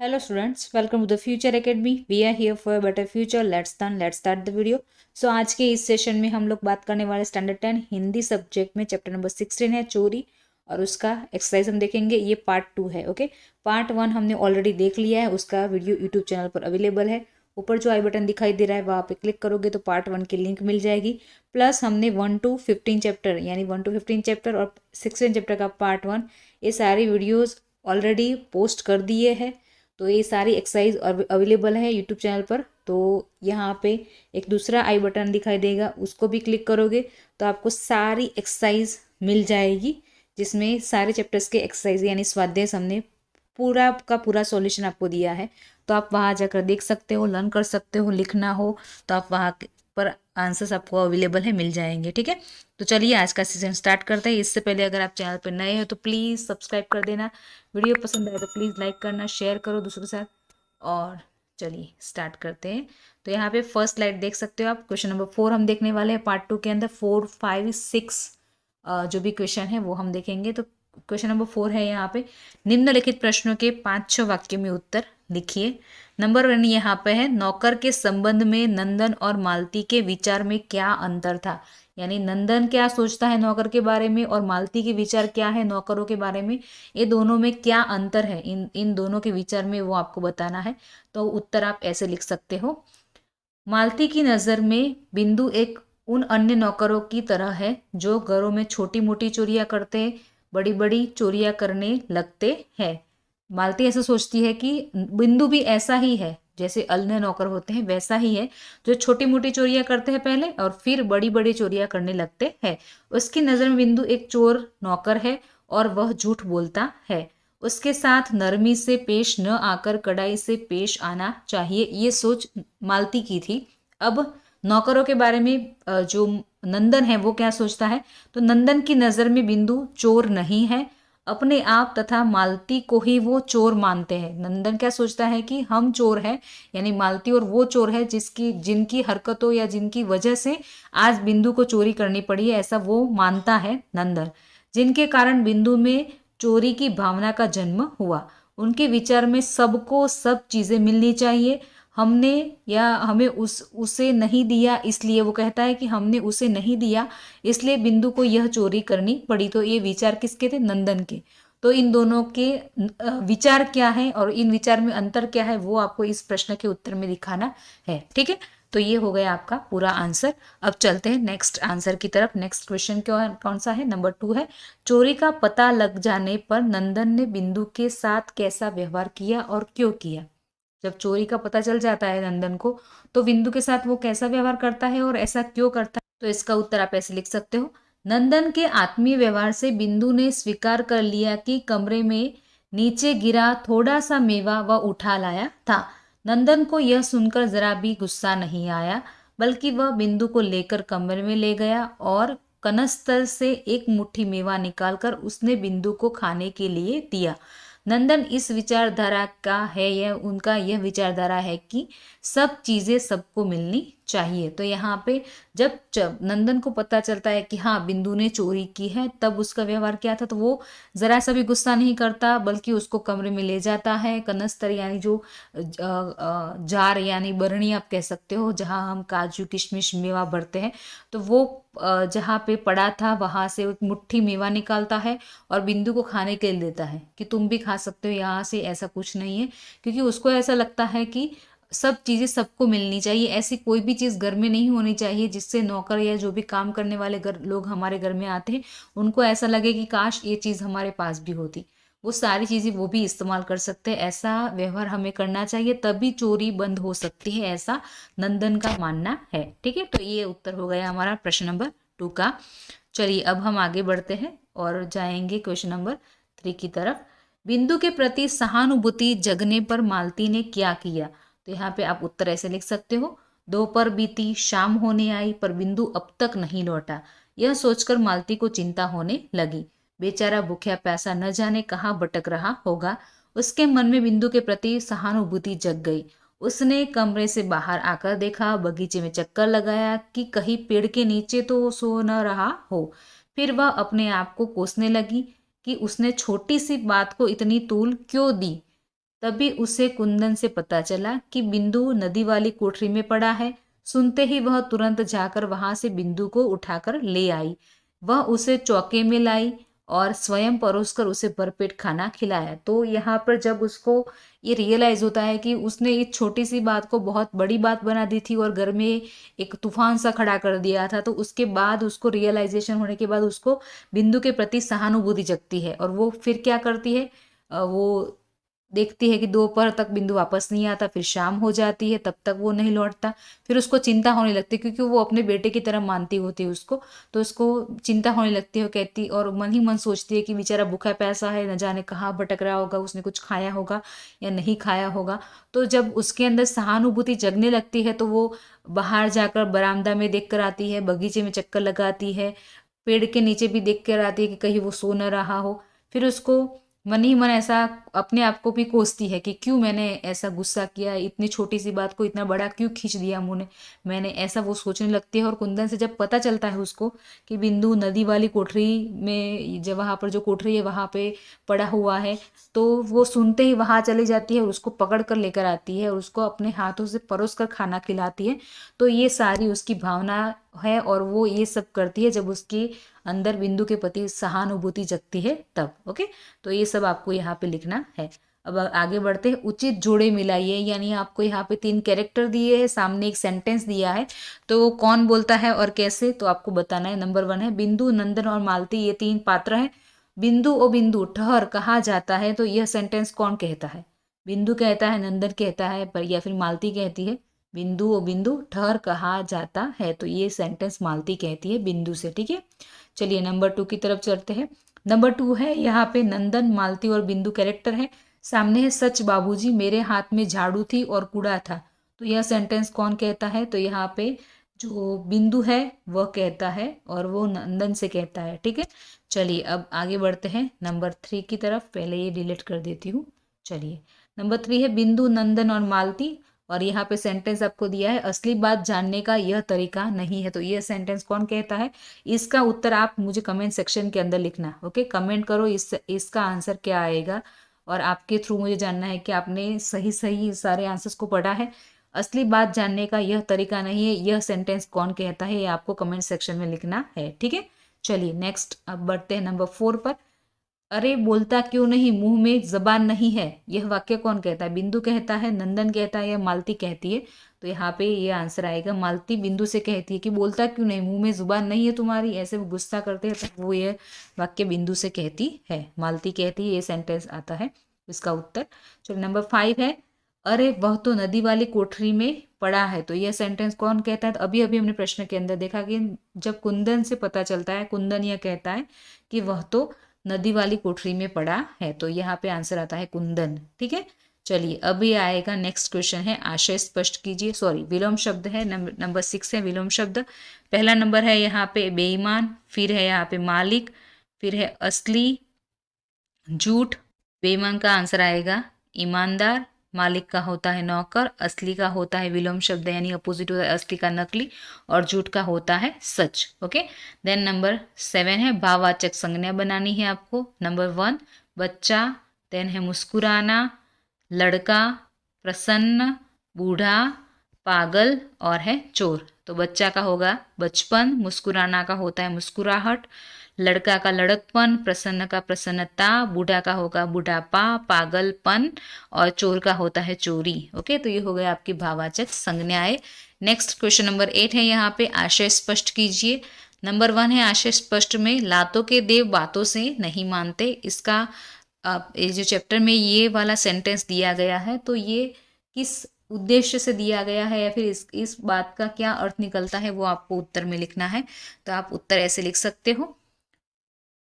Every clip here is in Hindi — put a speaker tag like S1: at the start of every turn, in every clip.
S1: Hello students, welcome to the Future Academy. We are here for a better future. Let's learn, let's start the video. So आज के इस सेशन में हम लोग बात करने वाले स्टैंडर्ड 10 हिंदी सब्जेक्ट में चैप्टर नंबर 16 है चोरी, और उसका एक्सरसाइज हम देखेंगे। ये पार्ट 2 है। ओके, पार्ट 1 हमने ऑलरेडी देख लिया है, उसका वीडियो यूट्यूब चैनल पर अवेलेबल है। ऊपर जो आई बटन दिखाई दे रहा है वहाँ पे क्लिक करोगे तो पार्ट 1 की लिंक मिल जाएगी। प्लस हमने 1 to 15 चैप्टर यानी 1 to 15 चैप्टर और 16 चैप्टर का पार्ट 1 ये सारी वीडियोज़ ऑलरेडी पोस्ट कर दिए हैं। तो ये सारी एक्सरसाइज अवेलेबल है यूट्यूब चैनल पर। तो यहाँ पे एक दूसरा आई बटन दिखाई देगा, उसको भी क्लिक करोगे तो आपको सारी एक्सरसाइज मिल जाएगी, जिसमें सारे चैप्टर्स के एक्सरसाइज यानी स्वाध्याय हमने पूरा का पूरा सॉल्यूशन आपको दिया है। तो आप वहाँ जाकर देख सकते हो, लर्न कर सकते हो। लिखना हो तो आप वहाँ पर आंसर्स आपको अवेलेबल है, मिल जाएंगे। ठीक है, तो चलिए आज का सेशन स्टार्ट करते हैं। इससे पहले अगर आप चैनल पर नए हो तो प्लीज़ सब्सक्राइब कर देना। वीडियो पसंद आए तो प्लीज़ लाइक करना, शेयर करो दूसरों के साथ। और चलिए स्टार्ट करते हैं। तो यहाँ पे फर्स्ट स्लाइड देख सकते हो आप। क्वेश्चन नंबर 4 हम देखने वाले हैं पार्ट 2 के अंदर। 4, 5, 6 जो भी क्वेश्चन है वो हम देखेंगे। तो क्वेश्चन नंबर 4 है यहाँ पे, निम्नलिखित प्रश्नों के 5-6 वाक्यों में उत्तर लिखिए। नंबर 1 यहाँ पे है, नौकर के संबंध में नंदन और मालती के विचार में क्या अंतर था। यानी नंदन क्या सोचता है नौकर के बारे में और मालती के विचार क्या है नौकरों के बारे में, ये दोनों में क्या अंतर है, इन दोनों के विचार में वो आपको बताना है। तो उत्तर आप ऐसे लिख सकते हो। मालती की नज़र में बिंदु एक उन अन्य नौकरों की तरह है जो घरों में छोटी मोटी चोरियां करते बड़ी बड़ी चोरियां करने लगते हैं। मालती ऐसा सोचती है कि बिंदु भी ऐसा ही है, जैसे अन्य नौकर होते हैं वैसा ही है, जो छोटी मोटी चोरियां करते हैं पहले और फिर बड़ी बड़ी चोरियां करने लगते हैं। उसकी नज़र में बिंदु एक चोर नौकर है और वह झूठ बोलता है। उसके साथ नरमी से पेश न आकर कड़ाई से पेश आना चाहिए, ये सोच मालती की थी। अब नौकरों के बारे में जो नंदन है वो क्या सोचता है, तो नंदन की नज़र में बिंदु चोर नहीं है, अपने आप तथा मालती को ही वो चोर मानते हैं। नंदन क्या सोचता है कि हम चोर हैं, यानी मालती और वो चोर है जिनकी हरकतों या जिनकी वजह से आज बिंदु को चोरी करनी पड़ी है, ऐसा वो मानता है नंदन। जिनके कारण बिंदु में चोरी की भावना का जन्म हुआ। उनके विचार में सबको सब चीज़ें मिलनी चाहिए। हमने या हमें उसे नहीं दिया, इसलिए वो कहता है कि हमने उसे नहीं दिया इसलिए बिंदु को यह चोरी करनी पड़ी। तो ये विचार किसके थे, नंदन के। तो इन दोनों के विचार क्या है और इन विचार में अंतर क्या है वो आपको इस प्रश्न के उत्तर में दिखाना है। ठीक है, तो ये हो गया आपका पूरा आंसर। अब चलते हैं नेक्स्ट आंसर की तरफ। नेक्स्ट क्वेश्चन कौन सा है, नंबर 2 है, चोरी का पता लग जाने पर नंदन ने बिंदु के साथ कैसा व्यवहार किया और क्यों किया। जब चोरी का पता चल जाता है नंदन को, तो बिंदु के साथ वो कैसा व्यवहार करता है और ऐसा क्यों करता है। तो इसका उत्तर आप ऐसे लिख सकते हो। नंदन के आत्मीय व्यवहार से बिंदु ने स्वीकार कर लिया कि कमरे में नीचे गिरा थोड़ा सा मेवा वह उठा लाया था। नंदन को यह सुनकर जरा भी गुस्सा नहीं आया, बल्कि वह बिंदु को लेकर कमरे में ले गया और कनस्तर से एक मुट्ठी मेवा निकालकर उसने बिंदु को खाने के लिए दिया। नंदन इस विचारधारा का है, उनका यह विचारधारा है कि सब चीज़ें सबको मिलनी चाहिए। तो यहाँ पे जब नंदन को पता चलता है कि हाँ बिंदु ने चोरी की है, तब उसका व्यवहार क्या था, तो वो ज़रा सा भी गुस्सा नहीं करता, बल्कि उसको कमरे में ले जाता है। कनस्तर यानी जो जार यानी बरणी आप कह सकते हो, जहाँ हम काजू किशमिश मेवा भरते हैं, तो वो जहाँ पे पड़ा था वहाँ से एक मुट्ठी मेवा निकालता है और बिंदु को खाने के लिए देता है कि तुम भी खा सकते हो यहाँ से, ऐसा कुछ नहीं है। क्योंकि उसको ऐसा लगता है कि सब चीज़ें सबको मिलनी चाहिए, ऐसी कोई भी चीज़ घर में नहीं होनी चाहिए जिससे नौकर या जो भी काम करने वाले लोग हमारे घर में आते हैं उनको ऐसा लगे कि काश ये चीज़ हमारे पास भी होती। वो सारी चीज़ें वो भी इस्तेमाल कर सकते हैं, ऐसा व्यवहार हमें करना चाहिए, तभी चोरी बंद हो सकती है, ऐसा नंदन का मानना है। ठीक है, तो ये उत्तर हो गया हमारा प्रश्न नंबर 2 का। चलिए अब हम आगे बढ़ते हैं और जाएंगे क्वेश्चन नंबर 3 की तरफ। बिंदु के प्रति सहानुभूति जगने पर मालती ने क्या किया। तो यहाँ पे आप उत्तर ऐसे लिख सकते हो। दोपहर बीती, शाम होने आई पर बिंदु अब तक नहीं लौटा। यह सोचकर मालती को चिंता होने लगी। बेचारा भूखा प्यासा न जाने कहाँ भटक रहा होगा। उसके मन में बिंदु के प्रति सहानुभूति जग गई। उसने कमरे से बाहर आकर देखा, बगीचे में चक्कर लगाया कि कहीं पेड़ के नीचे तो सो न रहा हो। फिर वह अपने आप को कोसने लगी कि उसने छोटी सी बात को इतनी तूल क्यों दी। तभी उसे कुंदन से पता चला कि बिंदु नदी वाली कोठरी में पड़ा है। सुनते ही वह तुरंत जाकर वहां से बिंदु को उठाकर ले आई। वह उसे चौके में लाई और स्वयं परोसकर उसे भरपेट खाना खिलाया। तो यहाँ पर जब उसको ये रियलाइज होता है कि उसने इस छोटी सी बात को बहुत बड़ी बात बना दी थी और घर में एक तूफान सा खड़ा कर दिया था, तो उसके बाद उसको रियलाइजेशन होने के बाद उसको बिंदु के प्रति सहानुभूति जगती है और वो फिर क्या करती है, वो देखती है कि दोपहर तक बिंदु वापस नहीं आता, फिर शाम हो जाती है, तब तक वो नहीं लौटता। फिर उसको चिंता होने लगती है क्योंकि वो अपने बेटे की तरह मानती होती है उसको, तो उसको चिंता होने लगती है। वो कहती और मन ही मन सोचती है कि बेचारा भूखा प्यासा है, न जाने कहाँ भटक रहा होगा, उसने कुछ खाया होगा या नहीं खाया होगा। तो जब उसके अंदर सहानुभूति जगने लगती है तो वो बाहर जाकर बरामदा में देख कर आती है, बगीचे में चक्कर लगाती है, पेड़ के नीचे भी देख कर आती है कि कहीं वो सो न रहा हो। फिर उसको मन ही मन ऐसा अपने आप को भी कोसती है कि क्यों मैंने ऐसा गुस्सा किया, इतनी छोटी सी बात को इतना बड़ा क्यों खींच दिया मुंह ने मैंने, ऐसा वो सोचने लगती है। और कुंदन से जब पता चलता है उसको कि बिंदु नदी वाली कोठरी में, जब वहाँ पर जो कोठरी है वहाँ पे पड़ा हुआ है, तो वो सुनते ही वहाँ चली जाती है और उसको पकड़ कर लेकर आती है और उसको अपने हाथों से परोस कर खाना खिलाती है। तो ये सारी उसकी भावना है और वो ये सब करती है जब उसकी अंदर बिंदु के प्रति सहानुभूति जगती है तब। ओके, तो ये सब आपको यहाँ पे लिखना है। अब आगे बढ़ते हैं। उचित जोड़े मिलाइए, यानी आपको यहाँ पे 3 कैरेक्टर दिए हैं, सामने एक सेंटेंस दिया है, तो वो कौन बोलता है और कैसे, तो आपको बताना है। नंबर 1 है बिंदु, नंदन और मालती, ये 3 पात्र हैं। बिंदु ओ बिंदु ठहर कहा जाता है, तो यह सेंटेंस कौन कहता है? बिंदु कहता है, नंदन कहता है, पर या फिर मालती कहती है। बिंदु ओ बिंदु ठहर कहा जाता है, तो ये सेंटेंस मालती कहती है बिंदु से। ठीक है, चलिए नंबर 2 की तरफ चलते हैं। नंबर 2 है यहाँ पे नंदन, मालती और बिंदु कैरेक्टर है। सामने है सच बाबूजी, मेरे हाथ में झाड़ू थी और कूड़ा था, तो यह सेंटेंस कौन कहता है? तो यहाँ पे जो बिंदु है वह कहता है और वो नंदन से कहता है। ठीक है, चलिए अब आगे बढ़ते हैं नंबर 3 की तरफ। पहले ये डिलीट कर देती हूँ। चलिए नंबर 3 है बिंदु, नंदन और मालती, और यहाँ पे सेंटेंस आपको दिया है असली बात जानने का यह तरीका नहीं है, तो यह सेंटेंस कौन कहता है? इसका उत्तर आप मुझे कमेंट सेक्शन के अंदर लिखना। ओके, कमेंट करो इसका आंसर क्या आएगा, और आपके थ्रू मुझे जानना है कि आपने सही सही सारे आंसर्स को पढ़ा है। असली बात जानने का यह तरीका नहीं है, यह सेंटेंस कौन कहता है, ये आपको कमेंट सेक्शन में लिखना है। ठीक है, चलिए नेक्स्ट अब बढ़ते हैं नंबर 4 पर। अरे बोलता क्यों नहीं, मुंह में जबान नहीं है, यह वाक्य कौन कहता है? बिंदु कहता है, नंदन कहता है या मालती कहती है? तो यहाँ पे ये आंसर आएगा मालती बिंदु से कहती है कि बोलता क्यों नहीं, मुंह में जुबान नहीं है तुम्हारी, ऐसे वो गुस्सा करते हैं, तो वो ये वाक्य बिंदु से कहती है, मालती कहती है, ये सेंटेंस आता है इसका उत्तर। चलो नंबर 5 है अरे वह तो नदी वाली कोठरी में पड़ा है, तो यह सेंटेंस कौन कहता है? तो अभी अभी हमने प्रश्न के अंदर देखा कि जब कुंदन से पता चलता है, कुंदन यह कहता है कि वह तो नदी वाली कोठरी में पड़ा है, तो यहाँ पे आंसर आता है कुंदन। ठीक है, चलिए अभी आएगा नेक्स्ट क्वेश्चन है आशय स्पष्ट कीजिए, सॉरी विलोम शब्द है, नंबर 6 है विलोम शब्द। पहला नंबर है यहाँ पे बेईमान, फिर है यहाँ पे मालिक, फिर है असली, झूठ। बेईमान का आंसर आएगा ईमानदार, मालिक का होता है नौकर, असली का होता है विलोम शब्द यानी अपोजिट होता है असली का नकली, और झूठ का होता है सच। ओके, देन नंबर 7 है भाववाचक संज्ञा बनानी है आपको। नंबर 1 बच्चा, देन है मुस्कुराना, लड़का, प्रसन्न, बूढ़ा, पागल और है चोर। तो बच्चा का होगा बचपन, मुस्कुराना का होता है मुस्कुराहट, लड़का का लड़कपन, प्रसन्न का प्रसन्नता, बूढ़ा का होगा बुढ़ापा, पागलपन, और चोर का होता है चोरी। ओके, तो ये हो गया आपकी भाववाचक संज्ञाएं। नेक्स्ट क्वेश्चन नंबर 8 है यहाँ पे आशय स्पष्ट कीजिए। नंबर 1 है आशय स्पष्ट में लातों के देव बातों से नहीं मानते, इसका ये जो चैप्टर में ये वाला सेंटेंस दिया गया है, तो ये किस उद्देश्य से दिया गया है या फिर इस बात का क्या अर्थ निकलता है, वो आपको उत्तर में लिखना है। तो आप उत्तर ऐसे लिख सकते हो।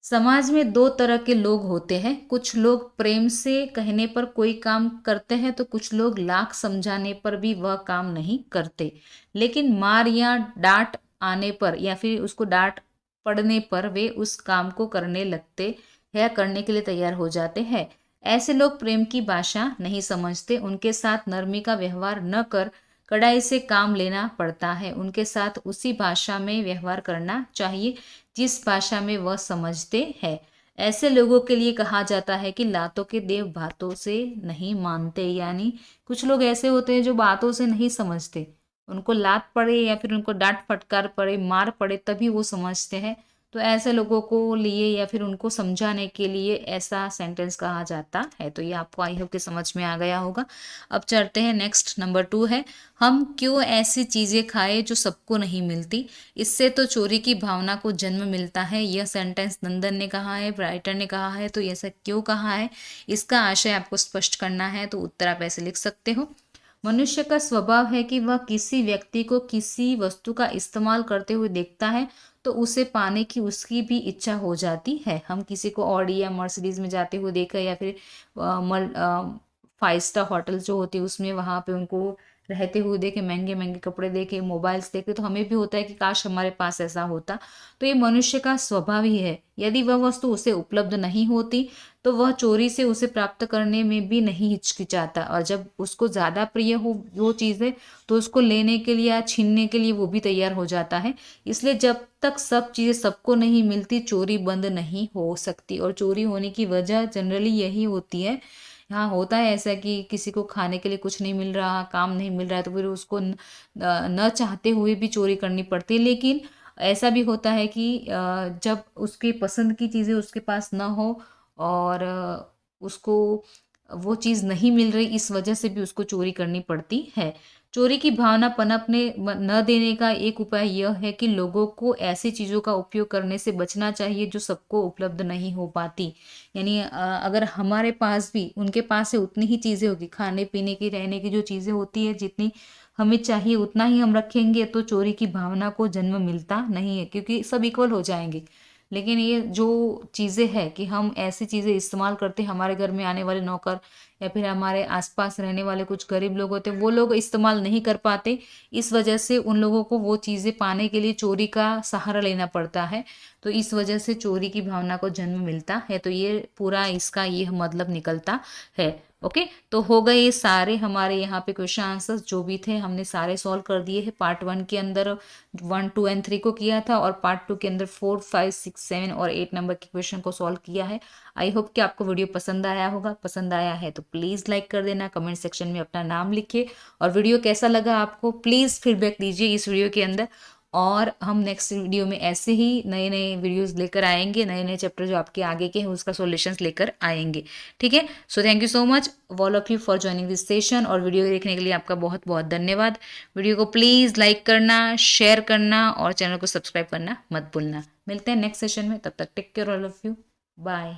S1: समाज में 2 तरह के लोग होते हैं, कुछ लोग प्रेम से कहने पर कोई काम करते हैं, तो कुछ लोग लाख समझाने पर भी वह काम नहीं करते, लेकिन मार या डांट आने पर या फिर उसको डांट पड़ने पर वे उस काम को करने लगते या करने के लिए तैयार हो जाते हैं। ऐसे लोग प्रेम की भाषा नहीं समझते, उनके साथ नरमी का व्यवहार न कर कड़ाई से काम लेना पड़ता है, उनके साथ उसी भाषा में व्यवहार करना चाहिए जिस भाषा में वह समझते हैं। ऐसे लोगों के लिए कहा जाता है कि लातों के देव बातों से नहीं मानते, यानी कुछ लोग ऐसे होते हैं जो बातों से नहीं समझते, उनको लात पड़े या फिर उनको डांट फटकार पड़े, मार पड़े, तभी वो समझते हैं। तो ऐसे लोगों को लिए या फिर उनको समझाने के लिए ऐसा सेंटेंस कहा जाता है। तो ये आपको आई होप कि समझ में आ गया होगा। अब चलते हैं नेक्स्ट, नंबर 2 है, हम क्यों ऐसी चीजें खाएं जो सबको नहीं मिलती, इससे तो चोरी की भावना को जन्म मिलता है। यह सेंटेंस नंदन ने कहा है, राइटर ने कहा है, तो ऐसा क्यों कहा है, इसका आशय आपको स्पष्ट करना है। तो उत्तर आप ऐसे लिख सकते हो, मनुष्य का स्वभाव है कि वह किसी व्यक्ति को किसी वस्तु का इस्तेमाल करते हुए देखता है तो उसे पाने की उसकी भी इच्छा हो जाती है। हम किसी को ऑडी या मर्सिडीज में जाते हुए देखा, या फिर 5 स्टार होटल जो होती है उसमें वहां पे उनको रहते हुए देखे, महंगे महंगे कपड़े देखे, मोबाइल्स देखे, तो हमें भी होता है कि काश हमारे पास ऐसा होता। तो ये मनुष्य का स्वभाव ही है। यदि वह वस्तु उसे उपलब्ध नहीं होती तो वह चोरी से उसे प्राप्त करने में भी नहीं हिचकिचाता, और जब उसको ज़्यादा प्रिय हो वो चीज़ें तो उसको लेने के लिए या छीनने के लिए वो भी तैयार हो जाता है। इसलिए जब तक सब चीज़ें सबको नहीं मिलती चोरी बंद नहीं हो सकती, और चोरी होने की वजह जनरली यही होती है। हाँ, होता है ऐसा कि किसी को खाने के लिए कुछ नहीं मिल रहा, काम नहीं मिल रहा है, तो फिर उसको न चाहते हुए भी चोरी करनी पड़ती है। लेकिन ऐसा भी होता है कि जब उसकी पसंद की चीज़ें उसके पास ना हो और उसको वो चीज़ नहीं मिल रही, इस वजह से भी उसको चोरी करनी पड़ती है। चोरी की भावना पनपने न देने का एक उपाय यह है कि लोगों को ऐसी चीज़ों का उपयोग करने से बचना चाहिए जो सबको उपलब्ध नहीं हो पाती। यानी अगर हमारे पास भी उनके पास से उतनी ही चीज़ें होगी, खाने पीने की, रहने की जो चीज़ें होती है, जितनी हमें चाहिए उतना ही हम रखेंगे, तो चोरी की भावना को जन्म मिलता नहीं है, क्योंकि सब इक्वल हो जाएंगे। लेकिन ये जो चीज़ें हैं कि हम ऐसी चीज़ें इस्तेमाल करते, हमारे घर में आने वाले नौकर या फिर हमारे आसपास रहने वाले कुछ गरीब लोग होते हैं, वो लोग इस्तेमाल नहीं कर पाते, इस वजह से उन लोगों को वो चीज़ें पाने के लिए चोरी का सहारा लेना पड़ता है। तो इस वजह से चोरी की भावना को जन्म मिलता है। तो ये पूरा इसका ये मतलब निकलता है। ओके, तो हो गए ये सारे हमारे यहाँ पे क्वेश्चन आंसर्स जो भी थे हमने सारे सॉल्व कर दिए हैं। पार्ट 1 के अंदर 1, 2 एंड 3 को किया था, और पार्ट 2 के अंदर 4, 5, 6, 7 और 8 नंबर के क्वेश्चन को सॉल्व किया है। आई होप कि आपको वीडियो पसंद आया होगा। पसंद आया है तो प्लीज़ लाइक कर देना, कमेंट सेक्शन में अपना नाम लिखिए, और वीडियो कैसा लगा आपको प्लीज़ फीडबैक दीजिए इस वीडियो के अंदर। और हम नेक्स्ट वीडियो में ऐसे ही नए नए वीडियोस लेकर आएंगे, नए नए चैप्टर जो आपके आगे के हैं उसका सॉल्यूशंस लेकर आएंगे। ठीक है, so thank you so much all of you for joining this session, और वीडियो देखने के लिए आपका बहुत बहुत धन्यवाद। वीडियो को प्लीज़ लाइक करना, शेयर करना और चैनल को सब्सक्राइब करना मत भूलना। मिलते हैं नेक्स्ट सेशन में, तब तक take care all of you, bye.